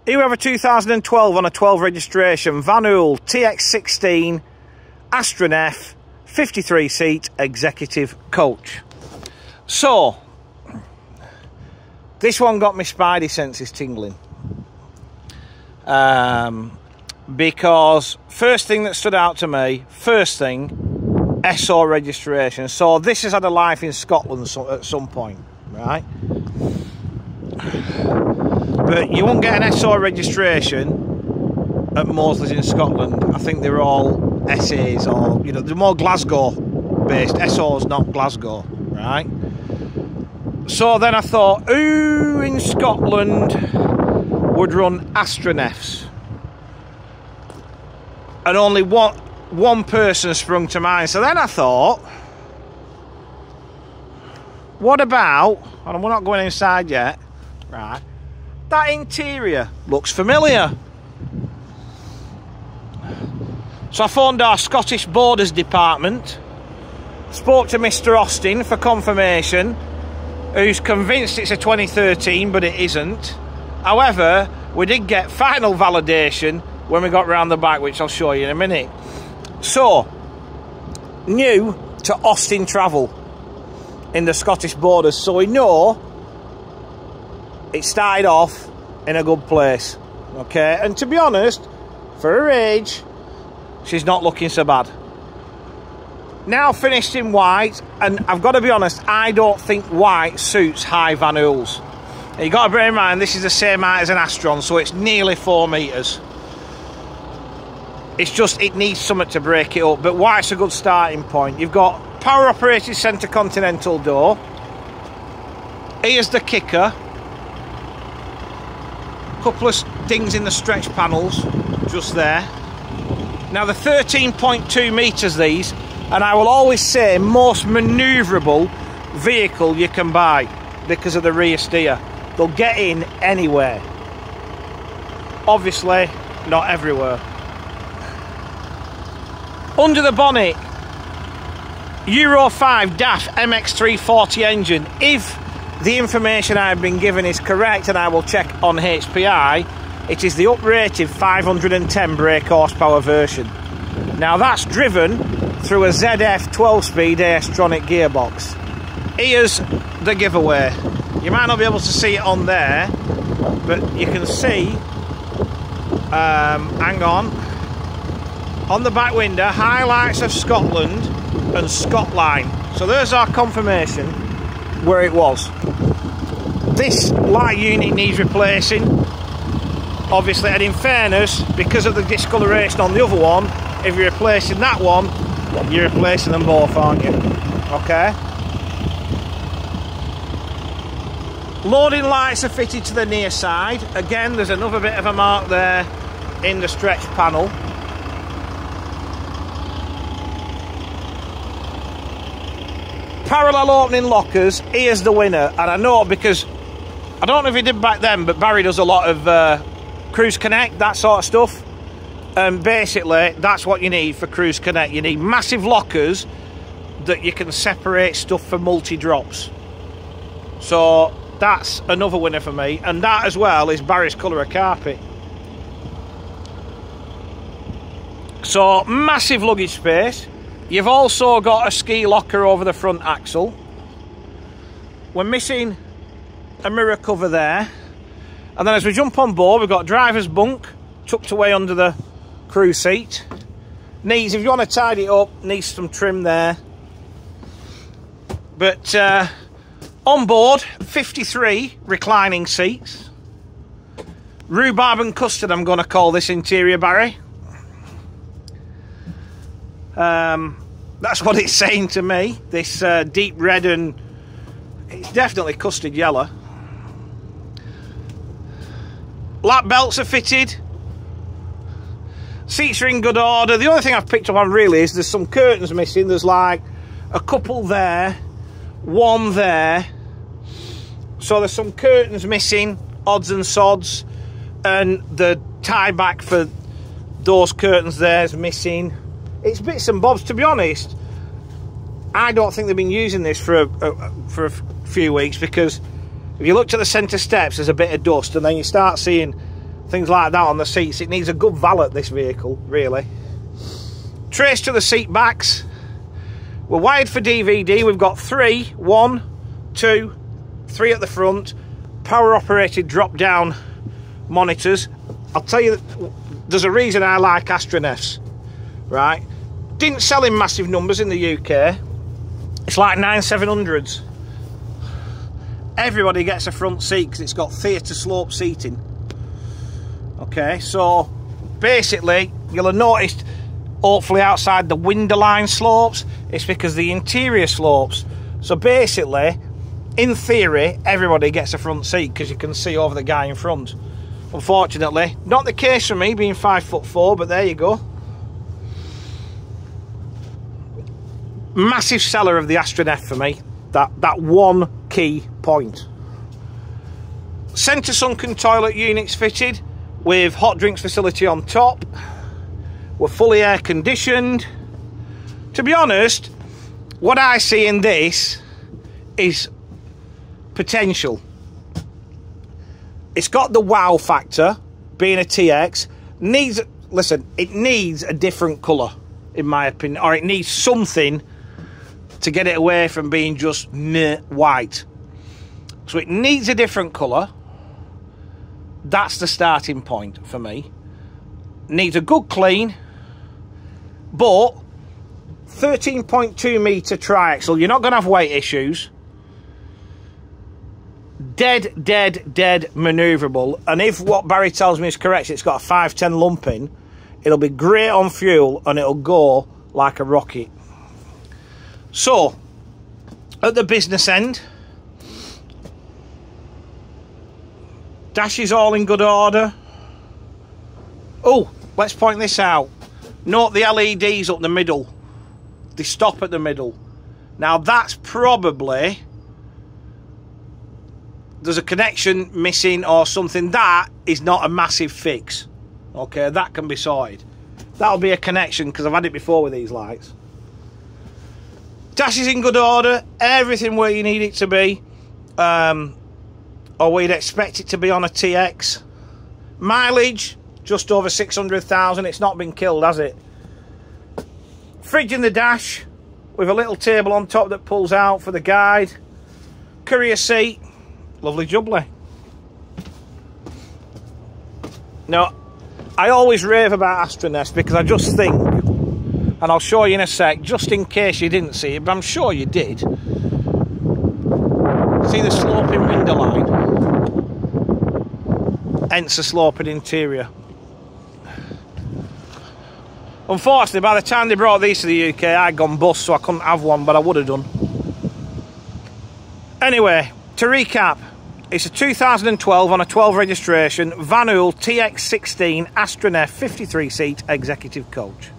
Here we have a 2012 on a 12 registration Van Hool TX16 Astronef 53 seat executive coach. So this one got my spidey senses tingling, because first thing that stood out to me, SO registration. So this has had a life in Scotland at some point, right? But you won't get an SO registration at Moseley's in Scotland. I think they're all SAs, or, you know, they're more Glasgow based. SO's not Glasgow, right? So then I thought, who in Scotland would run Astronefs? And only one person sprung to mind. So then I thought, what about, and we're not going inside yet, right? That interior looks familiar. So I phoned our Scottish Borders department, spoke to Mr. Austin for confirmation, who's convinced it's a 2013, but it isn't. However, we did get final validation when we got round the back, which I'll show you in a minute. So, new to Austin travel in the Scottish Borders, so we know it started off in a good place, okay? And to be honest, for her age, she's not looking so bad. Now finished in white, and I've got to be honest, I don't think white suits high Van Hools. You've got to bear in mind, this is the same height as an Astron, so it's nearly 4 metres. It's just, it needs something to break it up, but white's a good starting point. You've got power operated centre continental door. Here's the kicker. Couple of things in the stretch panels, just there. Now the 13.2 metres these, and I will always say most manoeuvrable vehicle you can buy because of the rear steer. They'll get in anywhere. Obviously, not everywhere. Under the bonnet, Euro 5 DAF MX340 engine. If the information I've been given is correct, and I will check on HPI, it is the uprated 510 brake horsepower version. Now that's driven through a ZF 12-speed Astronef gearbox. Here's the giveaway. You might not be able to see it on there, but you can see, hang on the back window, highlights of Scotland and Scotline. So there's our confirmation where it was. This light unit needs replacing, obviously, and in fairness, because of the discoloration on the other one, if you're replacing that one, you're replacing them both, aren't you? Okay. Loading lights are fitted to the near side. Again, there's another bit of a mark there in the stretch panel. Parallel opening lockers. Here's the winner, and I know because I don't know if he did back then, but Barry does a lot of Cruise Connect, that sort of stuff. And basically, that's what you need for Cruise Connect. You need massive lockers that you can separate stuff for multi-drops. So that's another winner for me, and that as well is Barry's colour of carpet. So massive luggage space. You've also got a ski locker over the front axle. We're missing a mirror cover there. And then as we jump on board, we've got driver's bunk tucked away under the crew seat. Needs, if you want to tidy it up, needs some trim there. But on board, 53 reclining seats. Rhubarb and custard, I'm going to call this interior, Barry. That's what it's saying to me. This deep red, and it's definitely custard yellow. Lap belts are fitted. Seats are in good order. The only thing I've picked up on really is there's some curtains missing. There's like a couple there, one there. So there's some curtains missing, odds and sods. And the tie back for those curtains there is missing. It's bits and bobs. To be honest, I don't think they've been using this for a few weeks, because if you looked at the centre steps, there's a bit of dust, and then you start seeing things like that on the seats. It needs a good valet, this vehicle, really. Trace to the seat backs. We're wired for DVD. We've got 3, 1, 2, 3 at the front. Power operated drop down monitors. I'll tell you, there's a reason I like Astronefs, right? Didn't sell in massive numbers in the UK. It's like 9700s. Everybody gets a front seat because it's got theatre slope seating. Okay, so basically you'll have noticed, hopefully outside the window line slopes, it's because the interior slopes. So basically, in theory, everybody gets a front seat because you can see over the guy in front. Unfortunately, not the case for me being 5'4", but there you go. Massive seller of the Astronef for me. That one key point. Centre sunken toilet units fitted with hot drinks facility on top. We're fully air conditioned. To be honest, what I see in this is potential. It's got the wow factor, being a TX. Listen, it needs a different colour, in my opinion, or it needs something to get it away from being just white. So it needs a different colour. That's the starting point for me. Needs a good clean, but 13.2 metre triaxle, you're not going to have weight issues. Dead manoeuvrable, and if what Barry tells me is correct, it's got a 510 lump in, it'll be great on fuel and it'll go like a rocket. So at the business end, dash is all in good order. Oh, let's point this out. Note the LEDs up the middle, they stop at the middle. Now that's probably, there's a connection missing or something. That is not a massive fix. Okay, that can be sorted. That'll be a connection because I've had it before with these lights. Dash is in good order. Everything where you need it to be. Or we'd expect it to be on a TX. Mileage, just over 600,000. It's not been killed, has it? Fridge in the dash with a little table on top that pulls out for the guide. Courier seat. Lovely jubbly. Now, I always rave about Astronef because I just think, and I'll show you in a sec, just in case you didn't see it, but I'm sure you did. See the sloping window line? Hence the sloping interior. Unfortunately, by the time they brought these to the UK, I'd gone bust, so I couldn't have one, but I would have done. Anyway, to recap, it's a 2012 on a 12 registration Van Hool TX16 Astronef 53 seat executive coach.